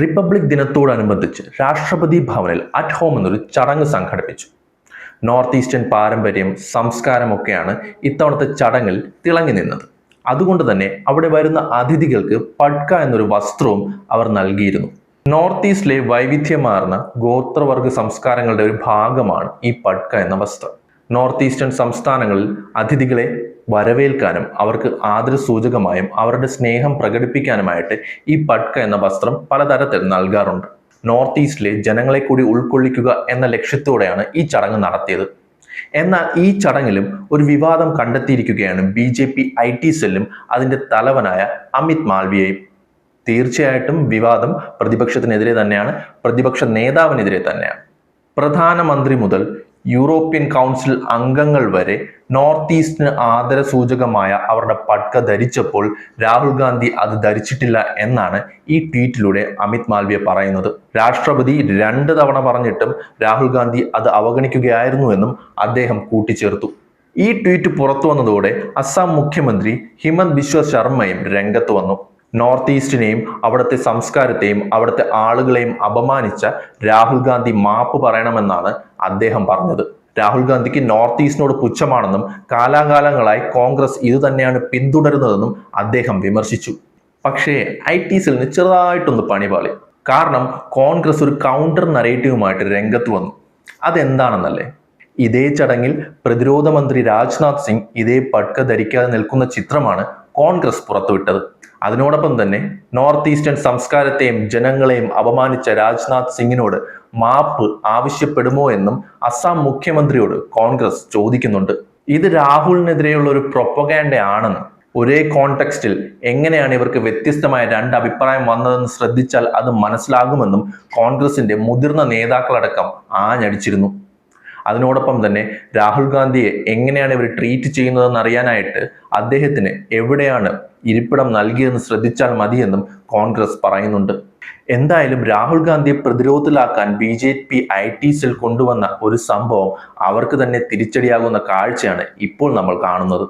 Republic ദിനത്തോടനുബന്ധിച്ച് രാഷ്ട്രപതി ഭവനിൽ അറ്റ് ഹോം എന്നൊരു ചടങ്ങ് സംഘടിപ്പിച്ചു. നോർത്ത് ഈസ്റ്റേൺ പാരമ്പര്യം, സംസ്കാരമൊക്കെയാണ് ഇത്തവണത്തെ ചടങ്ങിൽ തിളങ്ങി നിന്നത്. അതുകൊണ്ട് തന്നെ അവിടെ വരുന്ന അതിഥികൾക്ക് പട്ക എന്നൊരു വസ്ത്രവും അവർ നൽകിയിരുന്നു. നോർത്ത് ഈസ്റ്റിലെ വൈവിധ്യമാർന്ന ഗോത്രവർഗ സംസ്കാരങ്ങളുടെ ഒരു ഭാഗമാണ് ഈ പട്ക എന്ന വസ്ത്രം. നോർത്ത് ഈസ്റ്റേൺ സംസ്ഥാനങ്ങളിൽ അതിഥികളെ വരവേൽക്കാനും അവർക്ക് ആദരസൂചകമായും അവരുടെ സ്നേഹം പ്രകടിപ്പിക്കാനുമായിട്ട് ഈ പട്ക എന്ന വസ്ത്രം പലതരത്തിൽ നൽകാറുണ്ട്. നോർത്ത് ഈസ്റ്റിലെ ജനങ്ങളെ കൂടി ഉൾക്കൊള്ളിക്കുക എന്ന ലക്ഷ്യത്തോടെയാണ് ഈ ചടങ്ങ് നടത്തിയത്. എന്നാൽ ഈ ചടങ്ങിലും ഒരു വിവാദം കണ്ടെത്തിയിരിക്കുകയാണ് BJP IT സെല്ലും അതിന്റെ തലവനായ അമിത് മാൽവിയയും. തീർച്ചയായിട്ടും വിവാദം പ്രതിപക്ഷത്തിനെതിരെ തന്നെയാണ്, പ്രതിപക്ഷ നേതാവിനെതിരെ തന്നെയാണ്. പ്രധാനമന്ത്രി മുതൽ യൂറോപ്യൻ കൗൺസിൽ അംഗങ്ങൾ വരെ നോർത്ത് ഈസ്റ്റിന് ആദരസൂചകമായ അവരുടെ പട്ക ധരിച്ചപ്പോൾ രാഹുൽ ഗാന്ധി അത് ധരിച്ചിട്ടില്ല എന്നാണ് ഈ ട്വീറ്റിലൂടെ അമിത് മാൽവിയ പറയുന്നത്. രാഷ്ട്രപതി 2 തവണ പറഞ്ഞിട്ടും രാഹുൽ ഗാന്ധി അത് അവഗണിക്കുകയായിരുന്നുവെന്നും അദ്ദേഹം കൂട്ടിച്ചേർത്തു. ഈ ട്വീറ്റ് പുറത്തു വന്നതോടെ അസം മുഖ്യമന്ത്രി ഹിമന്ത് ബിശ്വ ശർമ്മയും രംഗത്ത് വന്നു. നോർത്ത് ഈസ്റ്റിനെയും അവിടുത്തെ സംസ്കാരത്തെയും അവിടുത്തെ ആളുകളെയും അപമാനിച്ച രാഹുൽ ഗാന്ധി മാപ്പ് പറയണമെന്നാണ് അദ്ദേഹം പറഞ്ഞത്. രാഹുൽ ഗാന്ധിക്ക് നോർത്ത് ഈസ്റ്റിനോട് പുച്ഛമാണെന്നും കാലാകാലങ്ങളായി കോൺഗ്രസ് ഇത് തന്നെയാണ് പിന്തുടരുന്നതെന്നും അദ്ദേഹം വിമർശിച്ചു. പക്ഷേ IT സെല്ലിന് ചെറുതായിട്ടൊന്ന് പണിപാളി. കാരണം കോൺഗ്രസ് ഒരു കൗണ്ടർ നരേറ്റീവുമായിട്ട് രംഗത്ത് വന്നു. അതെന്താണെന്നല്ലേ? ഇതേ ചടങ്ങിൽ പ്രതിരോധ മന്ത്രി രാജ്നാഥ് സിംഗ് ഇതേ പട്ക ധരിക്കാതെ നിൽക്കുന്ന ചിത്രമാണ് കോൺഗ്രസ് പുറത്തുവിട്ടത്. അതിനോടൊപ്പം തന്നെ നോർത്ത് ഈസ്റ്റേൺ സംസ്കാരത്തെയും ജനങ്ങളെയും അപമാനിച്ച രാജ്നാഥ് സിംഗിനോട് മാപ്പ് ആവശ്യപ്പെടുമോ എന്നും അസം മുഖ്യമന്ത്രിയോട് കോൺഗ്രസ് ചോദിക്കുന്നുണ്ട്. ഇത് രാഹുലിനെതിരെയുള്ള ഒരു പ്രൊപ്പഗാൻഡ ആണെന്ന്, ഒരേ കോണ്ടെക്സ്റ്റിൽ എങ്ങനെയാണ് ഇവർക്ക് വ്യത്യസ്തമായ 2 അഭിപ്രായം വന്നതെന്ന് ശ്രദ്ധിച്ചാൽ അത് മനസ്സിലാകുമെന്നും കോൺഗ്രസിന്റെ മുതിർന്ന നേതാക്കളടക്കം ആഞ്ഞടിച്ചിരുന്നു. അതിനോടൊപ്പം തന്നെ രാഹുൽ ഗാന്ധിയെ എങ്ങനെയാണ് ഇവർ ട്രീറ്റ് ചെയ്യുന്നതെന്ന് അറിയാനായിട്ട് അദ്ദേഹത്തിന് എവിടെയാണ് ഇരിപ്പിടം നൽകിയതെന്ന് ശ്രദ്ധിച്ചാൽ മതിയെന്നും കോൺഗ്രസ് പറയുന്നുണ്ട്. എന്തായാലും രാഹുൽ ഗാന്ധിയെ പ്രതിരോധത്തിലാക്കാൻ BJP IT സെൽ കൊണ്ടുവന്ന ഒരു സംഭവം അവർക്ക് തന്നെ തിരിച്ചടിയാകുന്ന കാഴ്ചയാണ് ഇപ്പോൾ നമ്മൾ കാണുന്നത്.